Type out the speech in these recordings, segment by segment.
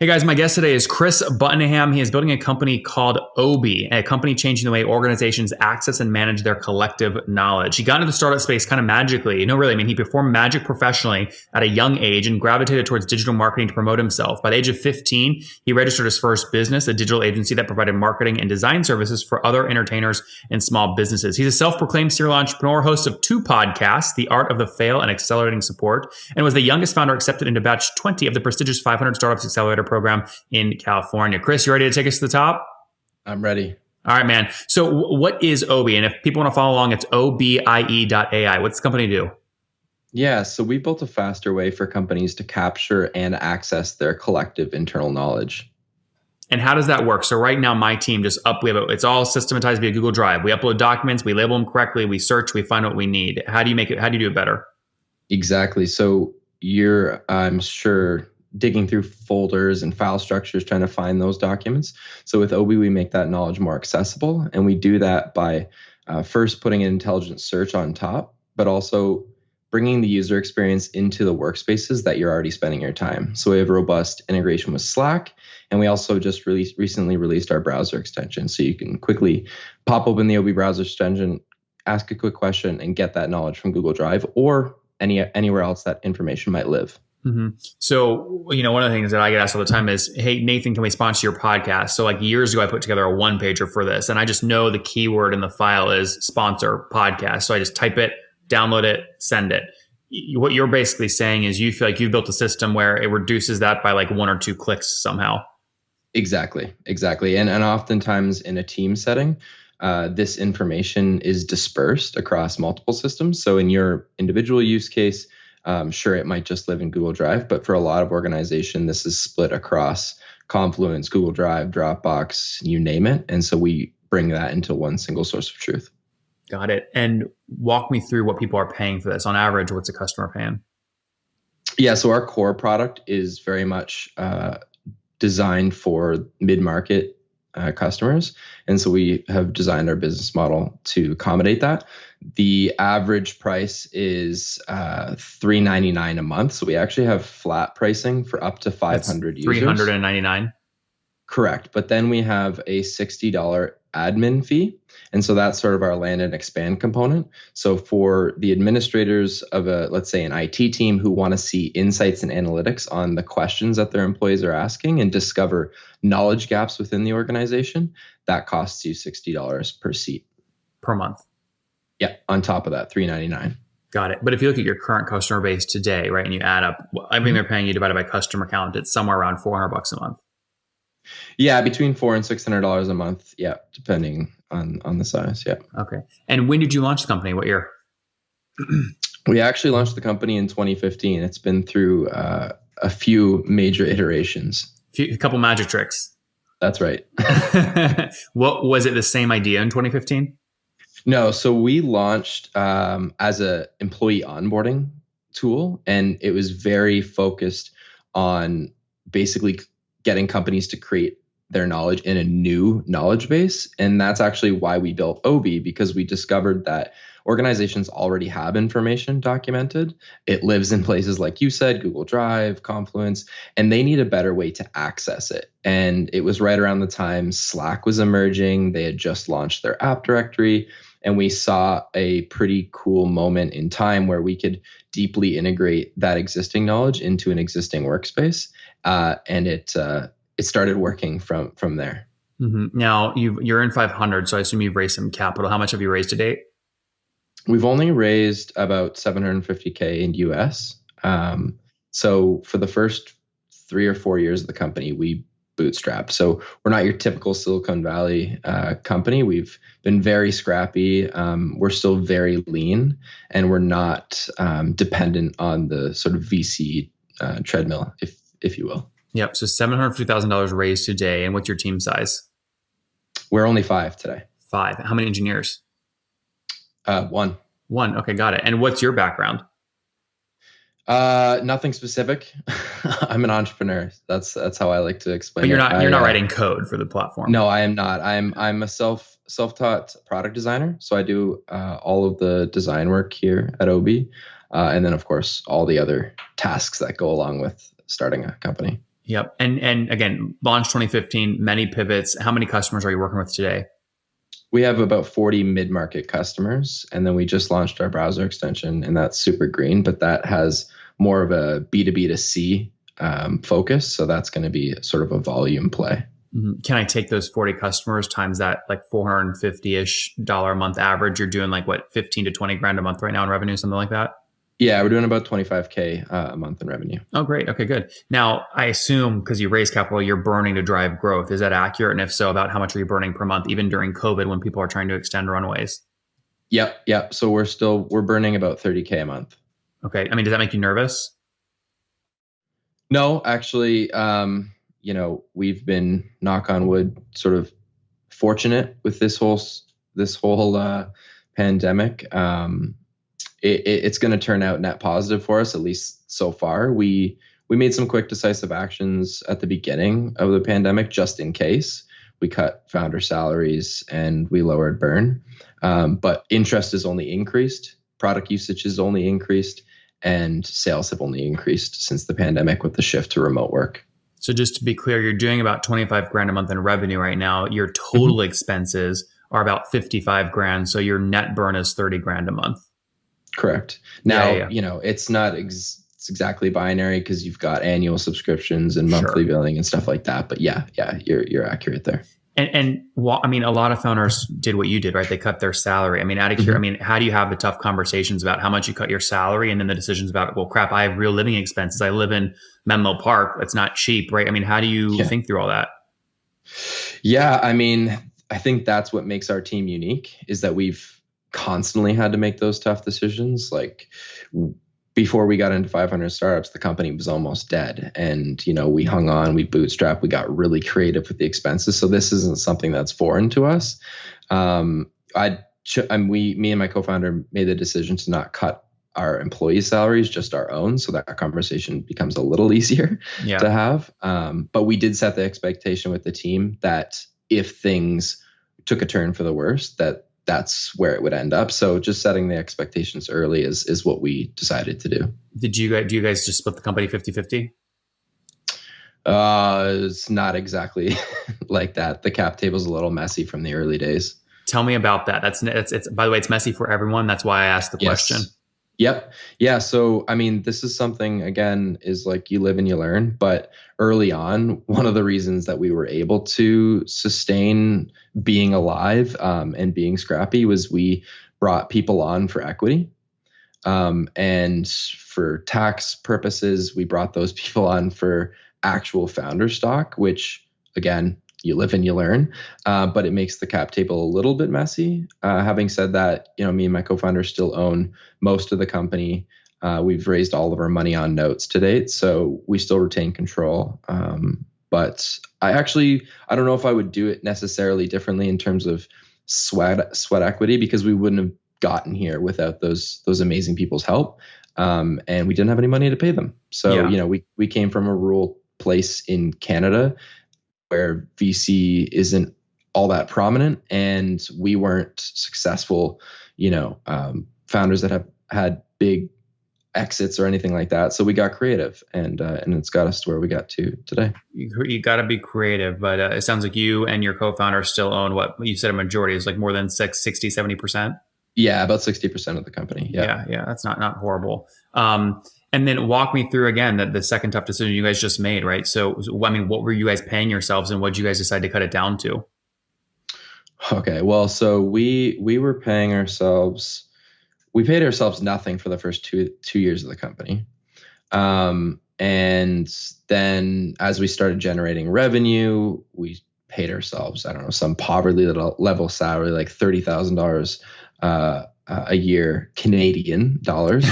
Hey guys, my guest today is Chris Buttenham. He is building a company called Obie, a company changing the way organizations access and manage their collective knowledge. He got into the startup space kind of magically. Really, he performed magic professionally at a young age and gravitated towards digital marketing to promote himself. By the age of 15, he registered his first business, a digital agency that provided marketing and design services for other entertainers and small businesses. He's a self-proclaimed serial entrepreneur, host of 2 podcasts, The Art of the Fail and Accelerating Support, and was the youngest founder accepted into batch 20 of the prestigious 500 Startups Accelerator program in California. Chris, you ready to take us to the top? I'm ready. All right, man. So what is Obie? And if people want to follow along, it's obie.ai. What's the company do? Yeah, so we built a faster way for companies to capture and access their collective internal knowledge. And how does that work? So right now, my team it's all systematized via Google Drive. We upload documents, we label them correctly, we search, we find what we need. How do you do it better? Exactly. So I'm sure, digging through folders and file structures trying to find those documents. So with Obie, we make that knowledge more accessible. And we do that by first putting an intelligent search on top, but also bringing the user experience into the workspaces that you're already spending your time. So we have robust integration with Slack. And we also just recently released our browser extension. So you can quickly pop open the Obie browser extension, ask a quick question, and get that knowledge from Google Drive or anywhere else that information might live. Mm-hmm. So, one of the things that I get asked all the time is, hey, Nathan, can we sponsor your podcast? So years ago, I put together a 1-pager for this, and I just know the keyword in the file is sponsor podcast. So I just type it, download it, send it. What you're basically saying is you feel like you've built a system where it reduces that by 1 or 2 clicks somehow. Exactly. And oftentimes in a team setting, this information is dispersed across multiple systems. So in your individual use case, sure, it might just live in Google Drive, but for a lot of organization, this is split across Confluence, Google Drive, Dropbox, you name it. And so we bring that into one single source of truth. Got it. And walk me through what people are paying for this. On average, what's a customer paying? Yeah, so our core product is very much designed for mid-market customers. And so we have designed our business model to accommodate that. The average price is $399 a month. So we actually have flat pricing for up to 500 users. $399? Correct. But then we have a $60 admin fee. And so that's sort of our land and expand component. So for the administrators of let's say an IT team who want to see insights and analytics on the questions that their employees are asking and discover knowledge gaps within the organization, that costs you $60 per seat. Per month? Yeah, on top of that, $399. Got it. But if you look at your current customer base today, right, and you add up everything they're paying you divided by customer count, it's somewhere around $400 a month. Yeah, between $400 and $600 a month. Yeah, depending on the size. Yeah. Okay. And when did you launch the company? What year? We actually launched the company in 2015. It's been through a few major iterations. A couple magic tricks. That's right. What was it? The same idea in 2015? No. So we launched as a employee onboarding tool, and it was very focused on basically getting companies to create their knowledge in a new knowledge base. And that's actually why we built Obie, because we discovered that organizations already have information documented. It lives in places like you said, Google Drive, Confluence, and they need a better way to access it. And it was right around the time Slack was emerging. They had just launched their app directory. And we saw a pretty cool moment in time where we could deeply integrate that existing knowledge into an existing workspace. And it started working from there. Mm-hmm. Now you're in 500, so I assume you've raised some capital. How much have you raised to date? We've only raised about $750K in US. So for the first 3 or 4 years of the company, we bootstrapped. So we're not your typical Silicon Valley company. We've been very scrappy. We're still very lean, and we're not dependent on the sort of VC treadmill, if you will. Yep. So $750,000 raised today. And what's your team size? We're only 5 today. 5. How many engineers? 1. Okay, got it. And what's your background? Nothing specific. I'm an entrepreneur. That's how I like to explain. But you're not writing code for the platform. No, I am not. I'm a self-taught product designer. So I do all of the design work here at Obie, and then of course all the other tasks that go along with starting a company. Yep. And again, launched 2015, many pivots. How many customers are you working with today? We have about 40 mid-market customers, and then we just launched our browser extension, and that's super green, but that has more of a B2B to C focus. So that's going to be sort of a volume play. Can I take those 40 customers times that like 450-ish dollar a month average? You're doing like what, 15 to 20 grand a month right now in revenue, something like that? Yeah, we're doing about 25K a month in revenue. Oh, great. Okay, good. Now, I assume because you raise capital, you're burning to drive growth. Is that accurate? And if so, about how much are you burning per month, even during COVID when people are trying to extend runways? Yep. So we're burning about 30K a month. Okay. I mean, does that make you nervous? No, actually, we've been, knock on wood, sort of fortunate with this whole pandemic. It's going to turn out net positive for us, at least so far. We made some quick, decisive actions at the beginning of the pandemic, just in case. We cut founder salaries and we lowered burn. But interest has only increased, product usage has only increased, and sales have only increased since the pandemic with the shift to remote work. So just to be clear, you're doing about 25 grand a month in revenue right now. Your total expenses are about 55 grand. So your net burn is 30 grand a month. Correct. Now, it's not it's exactly binary because you've got annual subscriptions and monthly billing and stuff like that. But yeah, you're accurate there. And I mean, a lot of founders did what you did, right? They cut their salary. I mean, out of I mean, how do you have the tough conversations about how much you cut your salary, and then the decisions about, well, crap, I have real living expenses. I live in Menlo Park. It's not cheap, right? I mean, how do you think through all that? Yeah, I mean, I think that's what makes our team unique is that we've constantly had to make those tough decisions. Like before we got into 500 startups, the company was almost dead. And, we hung on, we bootstrapped, we got really creative with the expenses. So this isn't something that's foreign to us. Me and my co-founder made the decision to not cut our employees' salaries, just our own. So that conversation becomes a little easier to have. But we did set the expectation with the team that if things took a turn for the worse, that's where it would end up. So just setting the expectations early is what we decided to do. Do you guys just split the company 50-50? It's not exactly like that. The cap table's a little messy from the early days. Tell me about that. It's by the way, it's messy for everyone. That's why I asked the question. Yep. Yeah. So, I mean, this is something, again, is like you live and you learn. But early on, one of the reasons that we were able to sustain being alive and being scrappy was we brought people on for equity. And for tax purposes, we brought those people on for actual founder stock, which, again, you live and you learn, but it makes the cap table a little bit messy. Having said that, me and my co-founder still own most of the company. We've raised all of our money on notes to date, so we still retain control. But I don't know if I would do it necessarily differently in terms of sweat equity, because we wouldn't have gotten here without those amazing people's help, and we didn't have any money to pay them. So we came from a rural place in Canada where VC isn't all that prominent, and we weren't successful, founders that have had big exits or anything like that. So we got creative, and it's got us to where we got to today. You got to be creative, but it sounds like you and your co-founder still own what you said a majority is, like more than 60, 70%. Yeah, about 60% of the company. Yeah. That's not horrible. And then walk me through again the second tough decision you guys just made, right? So, I mean, what were you guys paying yourselves, and what did you guys decide to cut it down to? Okay, well, so we were paying ourselves. We paid ourselves nothing for the first two years of the company, and then as we started generating revenue, we paid ourselves, I don't know, some poverty level salary, like $30,000 a year, Canadian dollars.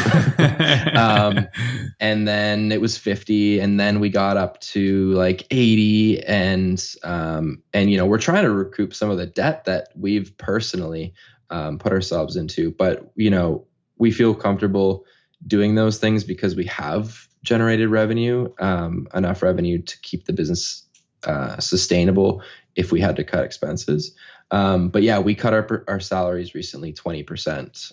And then it was 50, and then we got up to like 80, and we're trying to recoup some of the debt that we've personally put ourselves into. But we feel comfortable doing those things because we have generated revenue, enough revenue to keep the business sustainable if we had to cut expenses. But yeah, we cut our salaries recently 20%.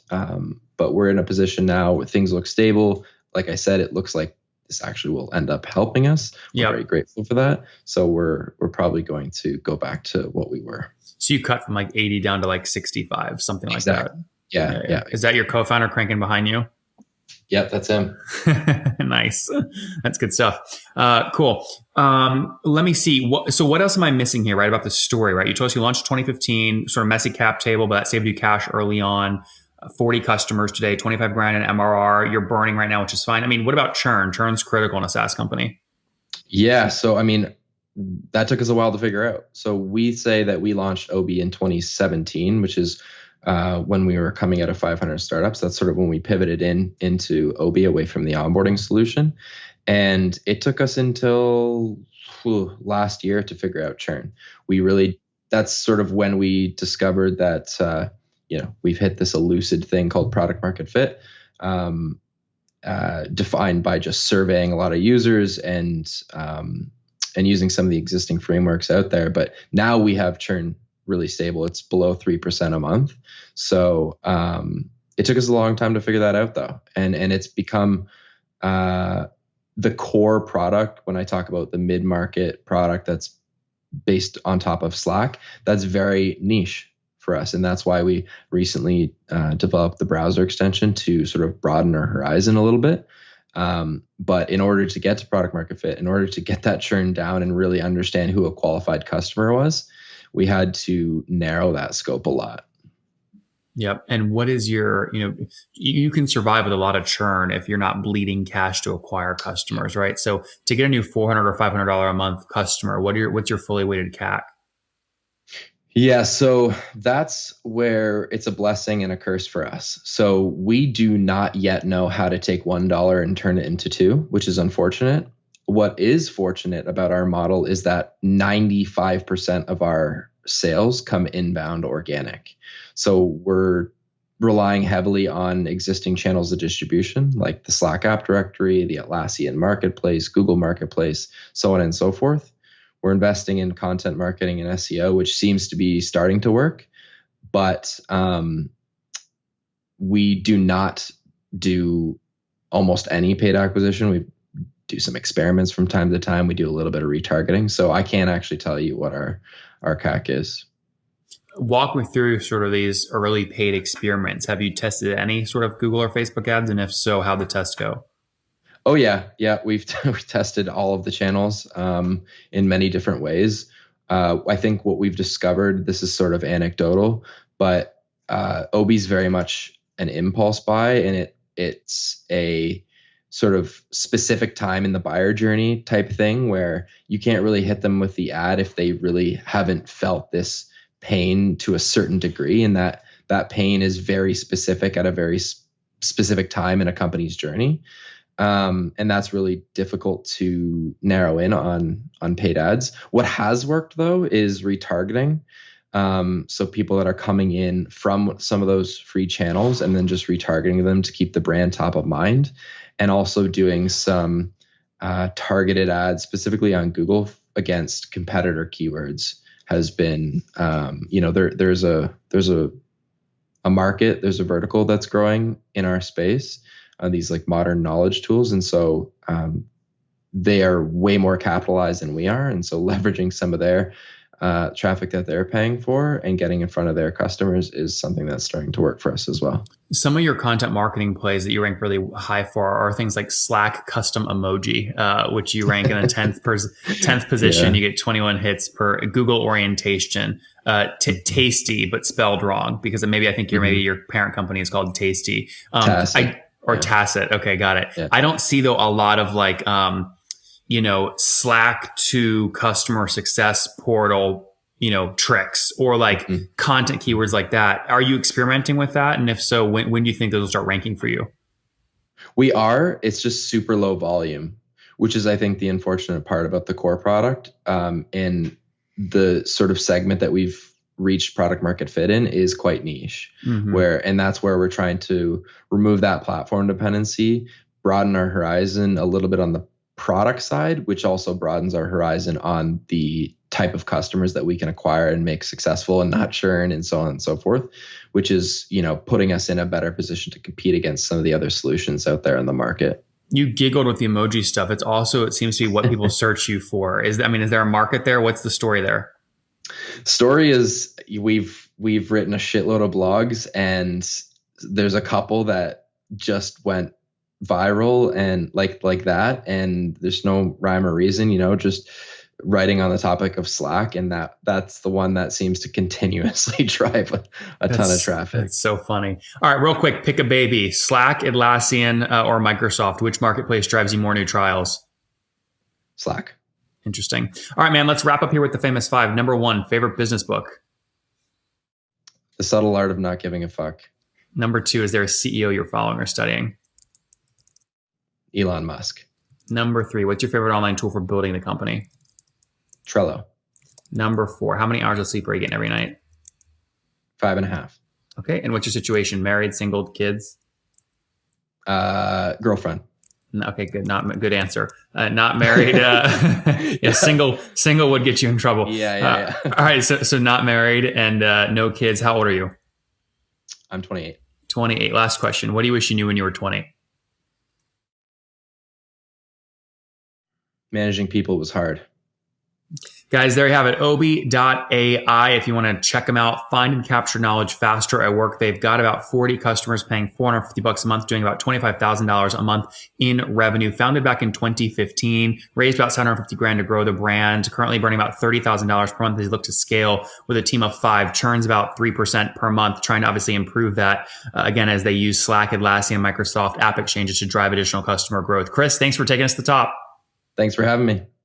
But we're in a position now where things look stable. Like I said, it looks like this actually will end up helping us. We're very Yep. grateful for that. So we're probably going to go back to what we were. So you cut from like 80 down to like 65, something like that. Exactly. Yeah. Yeah. Is that your co-founder cranking behind you? Yep, that's him. Nice. That's good stuff. Cool. Let me see. So what else am I missing here, right, about the story, right? You told us you launched 2015, sort of messy cap table, but that saved you cash early on. 40 customers today, 25 grand in MRR. You're burning right now, which is fine. I mean, what about churn? Churn's critical in a SaaS company. Yeah. So, I mean, that took us a while to figure out. So we say that we launched Obie in 2017, which is when we were coming out of 500 startups. That's sort of when we pivoted into Obie away from the onboarding solution. And it took us until last year to figure out churn. That's sort of when we discovered that, we've hit this elusive thing called product market fit, defined by just surveying a lot of users and using some of the existing frameworks out there. But now we have churn really stable. It's below 3% a month. So it took us a long time to figure that out, though. And it's become the core product. When I talk about the mid-market product that's based on top of Slack, that's very niche for us. And that's why we recently developed the browser extension to sort of broaden our horizon a little bit. But in order to get to product market fit, in order to get that churn down and really understand who a qualified customer was, we had to narrow that scope a lot. Yep. And what is you can survive with a lot of churn if you're not bleeding cash to acquire customers, right? So to get a new $400 or $500 a month customer, what's your fully weighted CAC? Yeah, so that's where it's a blessing and a curse for us. So we do not yet know how to take $1 and turn it into $2, which is unfortunate. What is fortunate about our model is that 95% of our sales come inbound organic. So we're relying heavily on existing channels of distribution, like the Slack app directory, the Atlassian marketplace, Google marketplace, so on and so forth. We're investing in content marketing and SEO, which seems to be starting to work, but we do not do almost any paid acquisition. We do some experiments from time to time. We do a little bit of retargeting. So I can't actually tell you what our CAC is. Walk me through sort of these early paid experiments. Have you tested any sort of Google or Facebook ads? And if so, how'd the tests go? Oh, yeah. Yeah, we've tested all of the channels in many different ways. I think what we've discovered, this is sort of anecdotal, but Obie's very much an impulse buy, and it's a sort of specific time in the buyer journey type thing where you can't really hit them with the ad if they really haven't felt this pain to a certain degree, and that pain is very specific at a very specific time in a company's journey. And that's really difficult to narrow in on paid ads. What has worked, though, is retargeting. So people that are coming in from some of those free channels and then just retargeting them to keep the brand top of mind, and also doing some targeted ads specifically on Google against competitor keywords has been, there's a market, there's a vertical that's growing in our space. These like modern knowledge tools. And so they are way more capitalized than we are. And so leveraging some of their traffic that they're paying for and getting in front of their customers is something that's starting to work for us as well. Some of your content marketing plays that you rank really high for are things like Slack custom emoji, which you rank in the 10th position. Yeah. You get 21 hits per. Google orientation, tasty, but spelled wrong because maybe I think maybe your parent company is called Tasty. Tacit. Okay, got it. Yeah. I don't see though a lot of like, Slack to customer success portal, tricks or like content keywords like that. Are you experimenting with that? And if so, when do you think those will start ranking for you? We are. It's just super low volume, which is, I think, the unfortunate part about the core product. And the sort of segment that we've reached product market fit in is quite niche, and that's where we're trying to remove that platform dependency, broaden our horizon a little bit on the product side, which also broadens our horizon on the type of customers that we can acquire and make successful and not churn and so on and so forth, which is, putting us in a better position to compete against some of the other solutions out there in the market. You giggled with the emoji stuff. It's also, it seems to be what people search you for. Is there a market there? What's the story there? Story is we've written a shitload of blogs, and there's a couple that just went viral and like that, and there's no rhyme or reason, just writing on the topic of Slack, and that's the one that seems to continuously drive a ton of traffic. That's so funny. All right, real quick, pick a baby: Slack, Atlassian, or Microsoft. Which marketplace drives you more new trials? Slack. Interesting. All right, man, let's wrap up here with the famous five. Number one, favorite business book? The Subtle Art of Not Giving a Fuck. Number two, is there a CEO you're following or studying? Elon Musk. Number three, what's your favorite online tool for building the company? Trello. Number four, how many hours of sleep are you getting every night? 5.5. Okay, and what's your situation? Married, single, kids? Girlfriend. Okay, good. Not good answer. Not married. Yeah, single would get you in trouble. Yeah. All right, so not married and no kids. How old are you? I'm 28. 28. Last question. What do you wish you knew when you were 20? Managing people was hard. Guys, there you have it. Obie.ai. If you want to check them out, find and capture knowledge faster at work. They've got about 40 customers paying $450 a month, doing about $25,000 a month in revenue. Founded back in 2015, raised about $750,000 to grow the brand. Currently burning about $30,000 per month as they look to scale with a team of 5. Churns about 3% per month, trying to obviously improve that, again, as they use Slack, Atlassian, and Microsoft app exchanges to drive additional customer growth. Chris, thanks for taking us to the top. Thanks for having me.